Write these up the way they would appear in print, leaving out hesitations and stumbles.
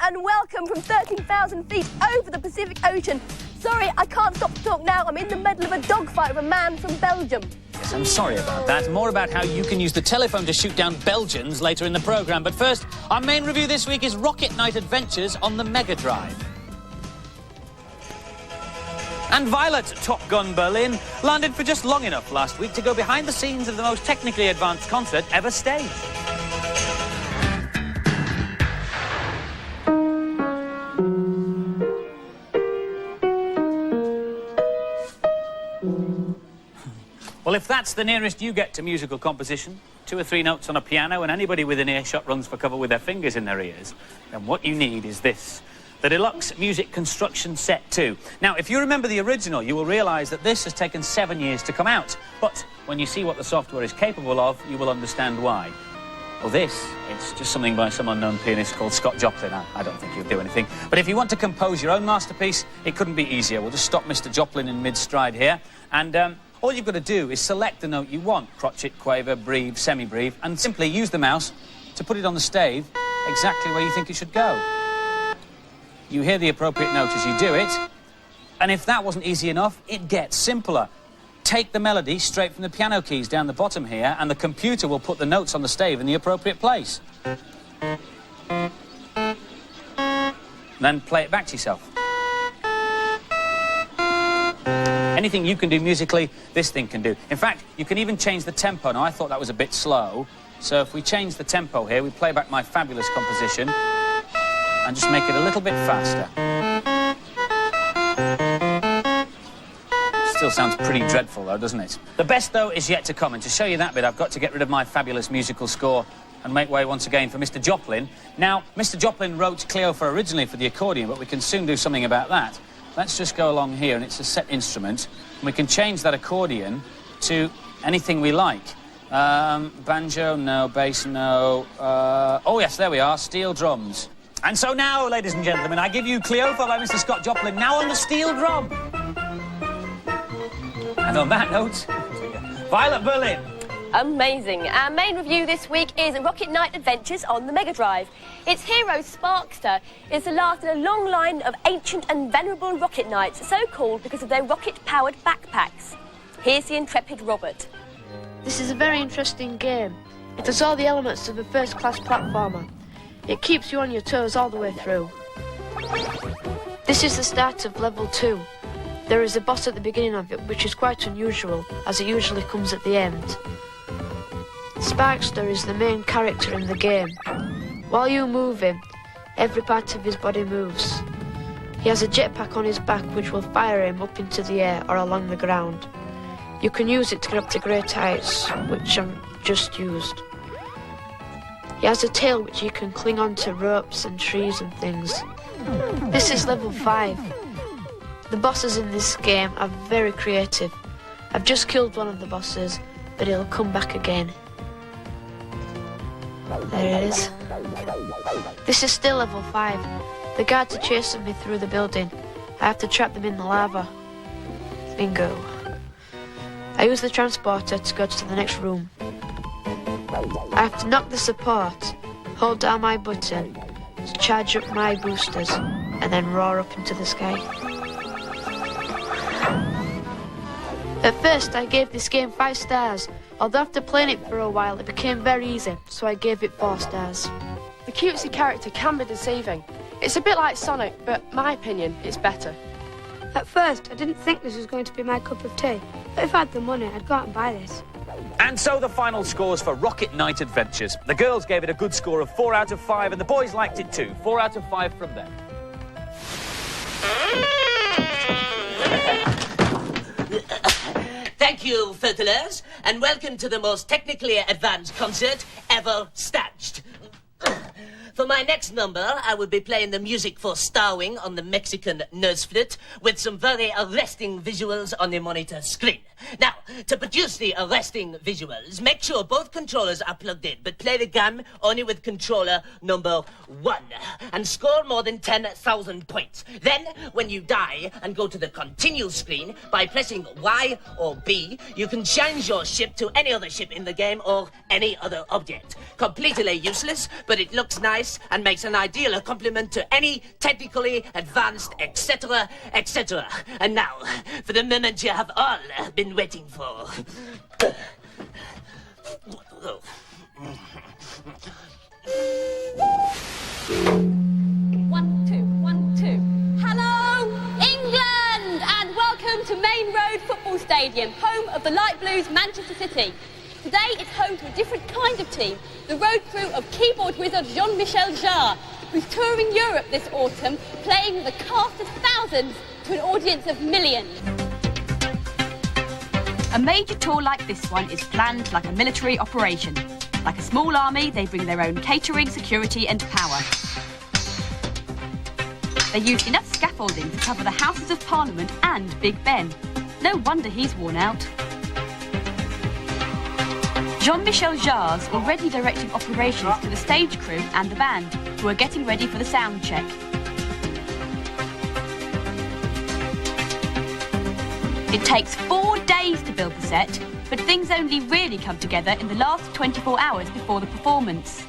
and welcome from 13,000 feet over the Pacific Ocean. Sorry, I can't stop to talk now. I'm in the middle of a dogfight with a man from Belgium. Yes, I'm sorry about that. More about how you can use the telephone to shoot down Belgians later in the programme. But first, our main review this week is Rocket Knight Adventures on the Mega Drive. And Violet, Top Gun Berlin, landed for just long enough last week to go behind the scenes of the most technically advanced concert ever staged. Well, if that's the nearest you get to musical composition, 2 or 3 notes on a piano and anybody within earshot runs for cover with their fingers in their ears, then what you need is this, the Deluxe Music Construction Set 2. Now, if you remember the original, you will realise that this has taken 7 years to come out. But when you see what the software is capable of, you will understand why. Well, it's just something by some unknown pianist called Scott Joplin. I don't think he'll do anything. But if you want to compose your own masterpiece, it couldn't be easier. We'll just stop Mr. Joplin in mid-stride here, and all you've got to do is select the note you want, crotchet, quaver, breve, semi-breve, and simply use the mouse to put it on the stave exactly where you think it should go. You hear the appropriate note as you do it, and if that wasn't easy enough, it gets simpler. Take the melody straight from the piano keys down the bottom here, and the computer will put the notes on the stave in the appropriate place. Then play it back to yourself. Anything you can do musically, this thing can do. In fact, you can even change the tempo. Now, I thought that was a bit slow, so if we change the tempo here, we play back my fabulous composition and just make it a little bit faster. Still sounds pretty dreadful, though, doesn't it? The best, though, is yet to come, and to show you that bit, I've got to get rid of my fabulous musical score and make way once again for Mr. Joplin. Now, Mr. Joplin wrote Cleophas originally for the accordion, but we can soon do something about that. Let's just go along here, and it's a set instrument, and we can change that accordion to anything we like. Banjo, no. Bass, no. Oh, yes, there we are, steel drums. And so now, ladies and gentlemen, I give you Cleophas by Mr. Scott Joplin, now on the steel drum. And on that note, Violet Berlin. Amazing. Our main review this week is Rocket Knight Adventures on the Mega Drive. Its hero, Sparkster, is the last in a long line of ancient and venerable rocket knights, so called because of their rocket-powered backpacks. Here's the intrepid Robert. This is a very interesting game. It has all the elements of a first-class platformer. It keeps you on your toes all the way through. This is the start of level 2. There is a boss at the beginning of it, which is quite unusual, as it usually comes at the end. Sparkster is the main character in the game. While you move him, every part of his body moves. He has a jetpack on his back which will fire him up into the air or along the ground. You can use it to get up to great heights, which I've just used. He has a tail which you can cling on to ropes and trees and things. This is level 5. The bosses in this game are very creative. I've just killed one of the bosses, but he'll come back again. There it is. This is still level 5. The guards are chasing me through the building. I have to trap them in the lava. Bingo. I use the transporter to go to the next room. I have to knock the support, hold down my button, to charge up my boosters, and then roar up into the sky. At first, I gave this game 5 stars. Although after playing it for a while, it became very easy, so I gave it 4 stars. The cutesy character can be deceiving. It's a bit like Sonic, but my opinion, it's better. At first, I didn't think this was going to be my cup of tea, but if I had the money, I'd go out and buy this. And so the final scores for Rocket Knight Adventures. The girls gave it a good score of 4 out of 5, and the boys liked it too. 4 out of 5 from them. Thank you, Fertilers, and welcome to the most technically advanced concert ever staged. For my next number, I will be playing the music for Starwing on the Mexican nose flute with some very arresting visuals on the monitor screen. Now, to produce the arresting visuals, make sure both controllers are plugged in, but play the game only with controller number 1, and score more than 10,000 points. Then, when you die and go to the continue screen, by pressing Y or B, you can change your ship to any other ship in the game or any other object. Completely useless, but it looks nice and makes an ideal complement to any technically advanced, etc., etc. And now, for the moment you have all been waiting for. 1, 2, 1, 2. Hello, England, and welcome to Main Road Football Stadium, home of the Light Blues Manchester City. Today it's home to a different kind of team, the road crew of keyboard wizard Jean-Michel Jarre, who's touring Europe this autumn, playing with a cast of thousands to an audience of millions. A major tour like this one is planned like a military operation. Like a small army, they bring their own catering, security and power. They used enough scaffolding to cover the Houses of Parliament and Big Ben. No wonder he's worn out. Jean-Michel Jarre's already directing operations to the stage crew and the band, who are getting ready for the sound check. It takes 4 days to build the set, but things only really come together in the last 24 hours before the performance.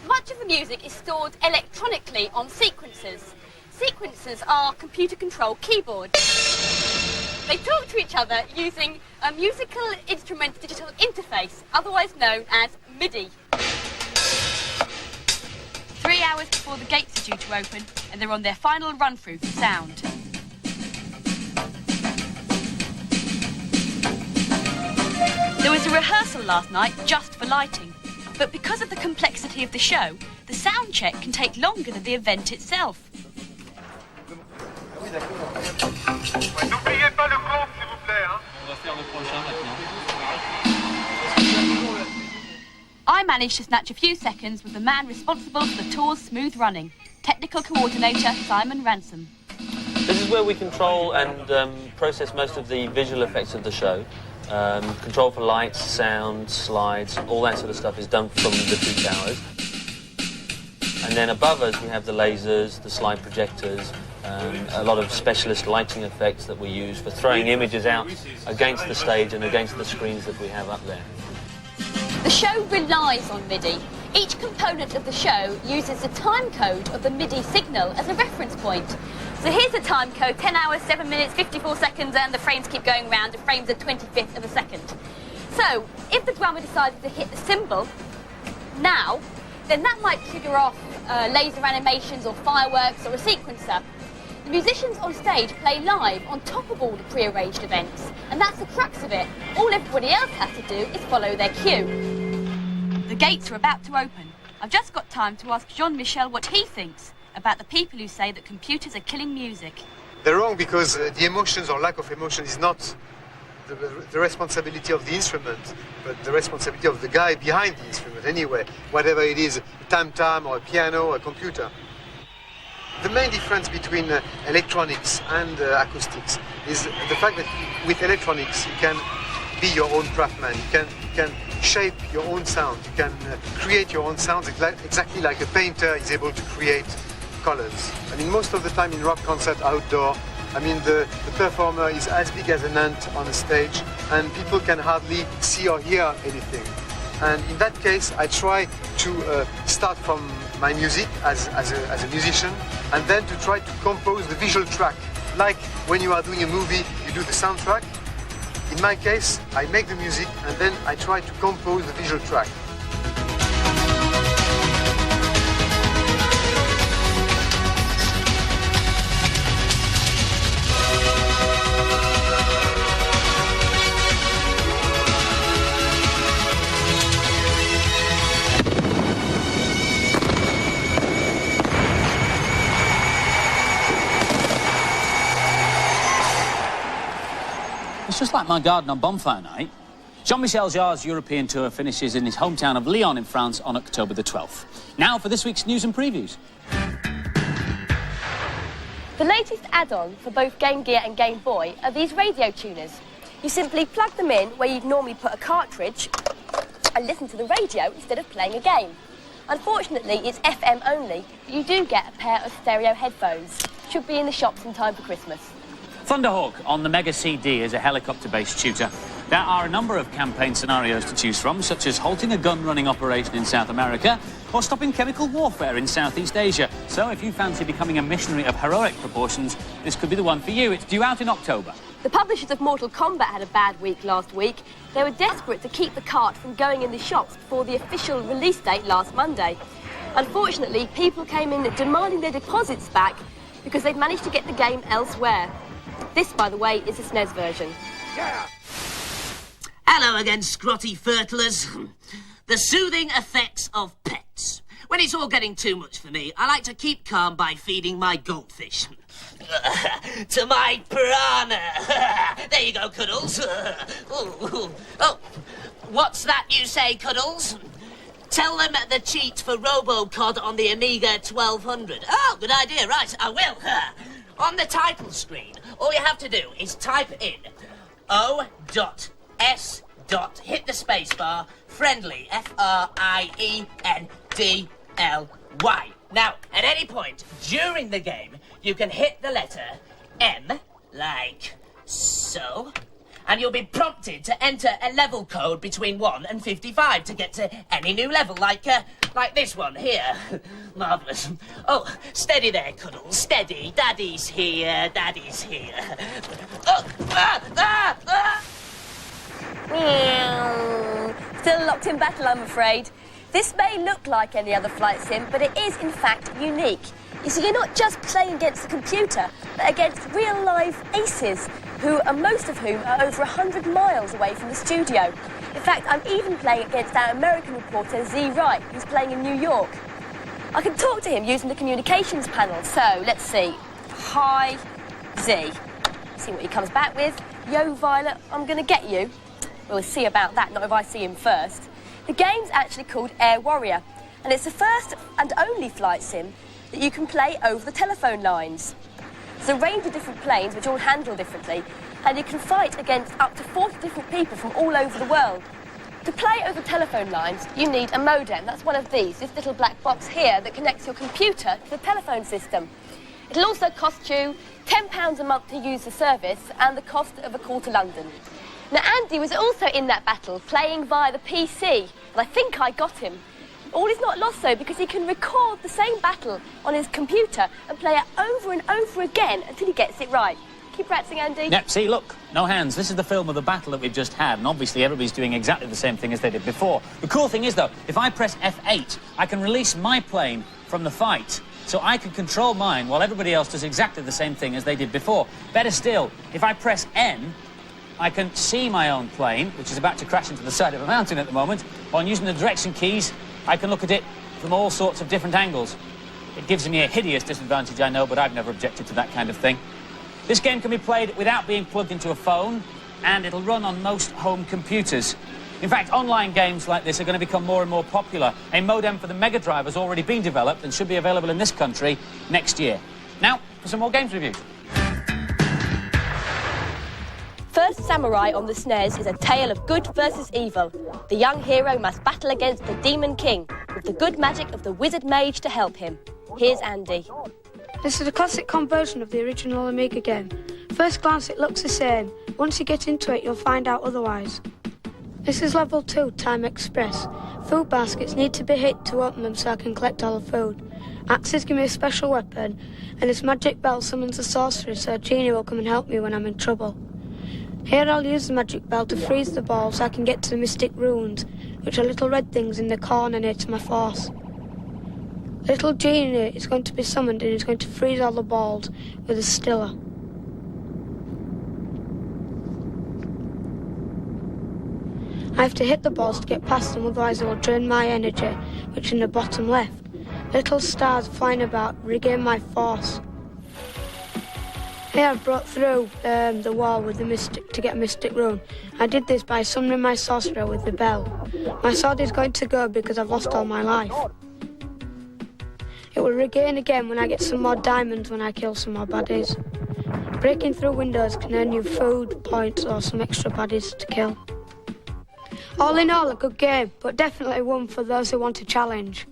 Much of the music is stored electronically on sequencers. Sequencers are computer-controlled keyboards. They talk to each other using a musical instrument digital interface, otherwise known as MIDI. 3 hours before the gates are due to open, and they're on their final run-through for sound. There was a rehearsal last night just for lighting, but because of the complexity of the show, the sound check can take longer than the event itself. N'oubliez pas le compte, s'il vous plaît, hein. On va faire le prochain maintenant. I managed to snatch a few seconds with the man responsible for the tour's smooth running, technical coordinator Simon Ransom. This is where we control and process most of the visual effects of the show. Control for lights, sound, slides, all that sort of stuff is done from the 2 towers. And then above us we have the lasers, the slide projectors, a lot of specialist lighting effects that we use for throwing images out against the stage and against the screens that we have up there. The show relies on MIDI. Each component of the show uses the time code of the MIDI signal as a reference point. So here's the time code, 10 hours, 7 minutes, 54 seconds, and the frames keep going round. The frame's a 25th of a second. So if the drummer decided to hit the cymbal now, then that might trigger off laser animations or fireworks or a sequencer. The musicians on stage play live on top of all the pre-arranged events, and that's the crux of it. All everybody else has to do is follow their cue. The gates are about to open. I've just got time to ask Jean-Michel what he thinks about the people who say that computers are killing music. They're wrong because the emotions or lack of emotion is not the responsibility of the instrument, but the responsibility of the guy behind the instrument anyway, whatever it is, a tam-tam or a piano or a computer. The main difference between electronics and acoustics is the fact that with electronics you can be your own craftsman, you can shape your own sound, you can create your own sounds exactly like a painter is able to create colors. I mean, most of the time in rock concert outdoor, I mean, the performer is as big as an ant on a stage and people can hardly see or hear anything. And in that case, I try to start from my music as a musician and then to try to compose the visual track. Like when you are doing a movie, you do the soundtrack. In my case, I make the music and then I try to compose the visual track. It's just like my garden on bonfire night. Jean-Michel Jarre's European tour finishes in his hometown of Lyon in France on October the 12th. Now for this week's news and previews. The latest add-on for both Game Gear and Game Boy are these radio tuners. You simply plug them in where you'd normally put a cartridge and listen to the radio instead of playing a game. Unfortunately, it's FM only, but you do get a pair of stereo headphones. Should be in the shops in time for Christmas. Thunderhawk on the Mega CD is a helicopter-based shooter. There are a number of campaign scenarios to choose from, such as halting a gun-running operation in South America or stopping chemical warfare in Southeast Asia. So if you fancy becoming a missionary of heroic proportions, this could be the one for you. It's due out in October. The publishers of Mortal Kombat had a bad week last week. They were desperate to keep the cart from going in the shops before the official release date last Monday. Unfortunately, people came in demanding their deposits back because they'd managed to get the game elsewhere. This, by the way, is the SNES version. Yeah. Hello again, scrotty fertilers. The soothing effects of pets. When it's all getting too much for me, I like to keep calm by feeding my goldfish. To my piranha. There you go, Cuddles. Oh, what's that you say, Cuddles? Tell them the cheat for RoboCod on the Amiga 1200. Oh, good idea, right, I will. On the title screen, all you have to do is type in O.S. hit the spacebar, friendly, F-R-I-E-N-D-L-Y. Now, at any point during the game, you can hit the letter M, like so, and you'll be prompted to enter a level code between 1 and 55 to get to any new level, like this one here. Marvellous. Oh, steady there, Cuddles, steady. Daddy's here, Daddy's here. Oh, Still locked in battle, I'm afraid. This may look like any other flight sim, but it is, in fact, unique. You see, you're not just playing against the computer, but against real-life aces, most of whom are over 100 miles away from the studio. In fact, I'm even playing against our American reporter, Z. Wright, who's playing in New York. I can talk to him using the communications panel, so let's see. Hi, Z. See what he comes back with. Yo, Violet, I'm going to get you. We'll see about that, not if I see him first. The game's actually called Air Warrior, and it's the first and only flight sim that you can play over the telephone lines. There's a range of different planes which all handle differently, and you can fight against up to 40 different people from all over the world. To play over telephone lines, you need a modem. That's one of these, this little black box here that connects your computer to the telephone system. It'll also cost you £10 a month to use the service and the cost of a call to London. Now, Andy was also in that battle, playing via the PC, and I think I got him. All is not lost, though, because he can record the same battle on his computer and play it over and over again until he gets it right. Keep practicing, Andy. Yep, see, look, no hands. This is the film of the battle that we've just had, and obviously everybody's doing exactly the same thing as they did before. The cool thing is, though, if I press F8, I can release my plane from the fight, so I can control mine while everybody else does exactly the same thing as they did before. Better still, if I press N, I can see my own plane, which is about to crash into the side of a mountain at the moment. On using the direction keys, I can look at it from all sorts of different angles. It gives me a hideous disadvantage, I know, but I've never objected to that kind of thing. This game can be played without being plugged into a phone, and it'll run on most home computers. In fact, online games like this are going to become more and more popular. A modem for the Mega Drive has already been developed and should be available in this country next year. Now, for some more games reviews. First Samurai on the SNES is a tale of good versus evil. The young hero must battle against the Demon King, with the good magic of the Wizard Mage to help him. Here's Andy. This is a classic conversion of the original Amiga game. First glance it looks the same. Once you get into it, you'll find out otherwise. This is level 2, Time Express. Food baskets need to be hit to open them so I can collect all the food. Axes give me a special weapon, and this magic bell summons a sorcerer so a genie will come and help me when I'm in trouble. Here I'll use the magic bell to freeze the ball so I can get to the mystic runes, which are little red things in the corner near to my force. Little genie is going to be summoned and is going to freeze all the balls with a stiller. I have to hit the balls to get past them, otherwise they will drain my energy, which is in the bottom left. Little stars flying about regain my force. Here I've broke through the wall with the mystic to get a mystic rune. I did this by summoning my sorcerer with the bell. My sword is going to go because I've lost all my life. It will regain again when I get some more diamonds when I kill some more baddies. Breaking through windows can earn you food, points or some extra baddies to kill. All in all, a good game, but definitely one for those who want a challenge.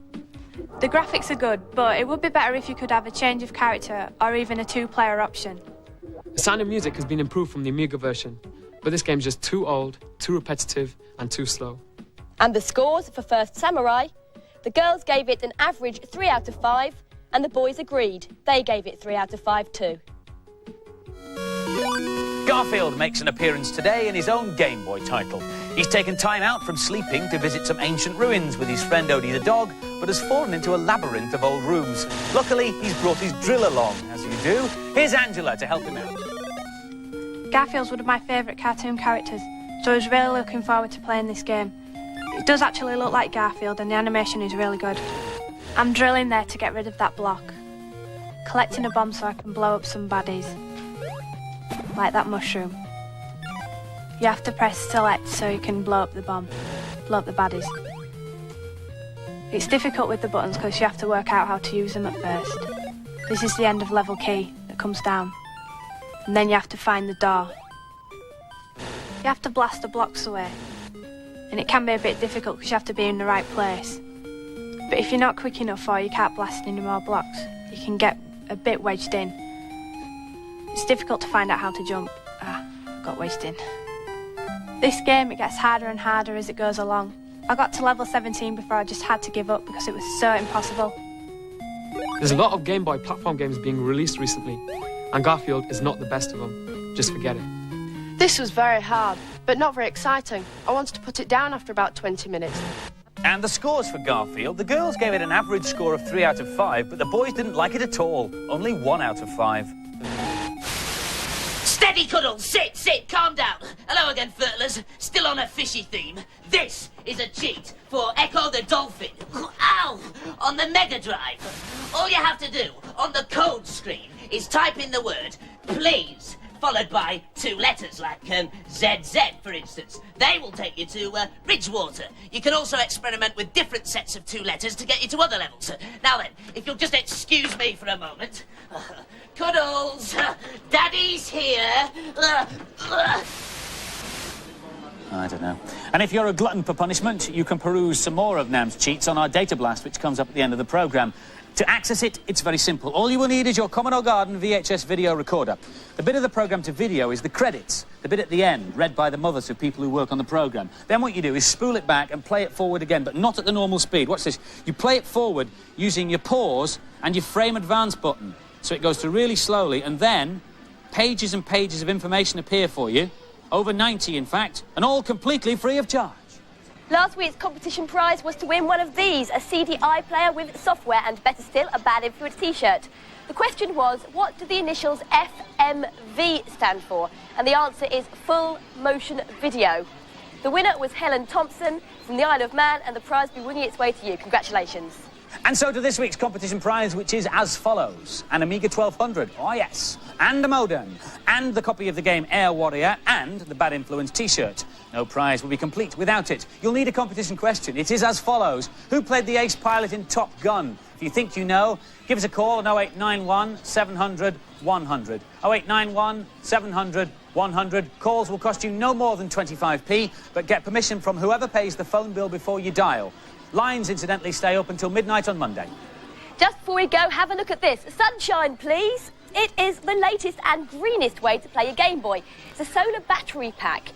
The graphics are good, but it would be better if you could have a change of character or even a two-player option. The sound and music has been improved from the Amiga version, but this game's just too old, too repetitive and too slow. And the scores for First Samurai? The girls gave it an average 3 out of 5, and the boys agreed. They gave it 3 out of 5 too. Garfield makes an appearance today in his own Game Boy title. He's taken time out from sleeping to visit some ancient ruins with his friend Odie the dog, but has fallen into a labyrinth of old rooms. Luckily, he's brought his drill along, as you do. Here's Angela to help him out. Garfield's one of my favourite cartoon characters, so I was really looking forward to playing this game. It does actually look like Garfield and the animation is really good. I'm drilling there to get rid of that block. Collecting a bomb so I can blow up some baddies. Like that mushroom. You have to press select so you can blow up the bomb, blow up the baddies. It's difficult with the buttons because you have to work out how to use them at first. This is the end of level key that comes down. And then you have to find the door. You have to blast the blocks away. And it can be a bit difficult because you have to be in the right place. But if you're not quick enough or you can't blast any more blocks, you can get a bit wedged in. It's difficult to find out how to jump. Got wedged in. This game, it gets harder and harder as it goes along. I got to level 17 before I just had to give up because it was so impossible. There's a lot of Game Boy platform games being released recently, and Garfield is not the best of them. Just forget it. This was very hard, but not very exciting. I wanted to put it down after about 20 minutes. And the scores for Garfield, the girls gave it an average score of 3 out of 5, but the boys didn't like it at all. Only 1 out of 5. Steady, Cuddles! Sit! Calm down! Hello again, Furtlers. Still on a fishy theme. This is a cheat for Echo the Dolphin. Ow! On the Mega Drive. All you have to do on the code screen is type in the word please, followed by 2 letters like ZZ, for instance. They will take you to Ridgewater. You can also experiment with different sets of 2 letters to get you to other levels. Now then, if you'll just excuse me for a moment. Cuddles, Daddy's here. I don't know. And if you're a glutton for punishment, you can peruse some more of Nam's cheats on our Data Blast, which comes up at the end of the programme. To access it, it's very simple. All you will need is your Commodore Garden VHS video recorder. The bit of the programme to video is the credits, the bit at the end, read by the mothers of people who work on the programme. Then what you do is spool it back and play it forward again, but not at the normal speed. Watch this. You play it forward using your pause and your frame advance button. So it goes through really slowly, and then pages and pages of information appear for you. Over 90, in fact, and all completely free of charge. Last week's competition prize was to win one of these, a CDI player with software, and better still, a Bad Influence t-shirt. The question was, what do the initials FMV stand for? And the answer is full motion video. The winner was Helen Thompson from the Isle of Man, and the prize will be winging its way to you. Congratulations. And so to this week's competition prize, which is as follows. An Amiga 1200, oh yes, and a modem, and the copy of the game Air Warrior, and the Bad Influence t-shirt. No prize will be complete without it. You'll need a competition question. It is as follows. Who played the ace pilot in Top Gun? If you think you know, give us a call on 0891 700 100. 0891 700 100. Calls will cost you no more than 25p, but get permission from whoever pays the phone bill before you dial. Lines, incidentally, stay up until midnight on Monday. Just before we go, have a look at this. Sunshine, please. It is the latest and greenest way to play your Game Boy. It's a solar battery pack.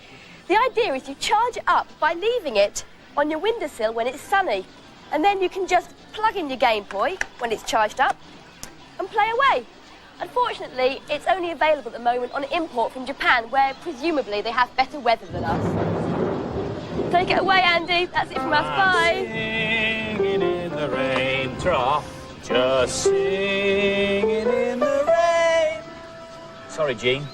The idea is you charge it up by leaving it on your windowsill when it's sunny. And then you can just plug in your Game Boy when it's charged up and play away. Unfortunately, it's only available at the moment on import from Japan, where presumably they have better weather than us. Take it away, Andy. That's it from us. Bye. Singing in the rain, trough, just singing in the rain. Sorry, Jean.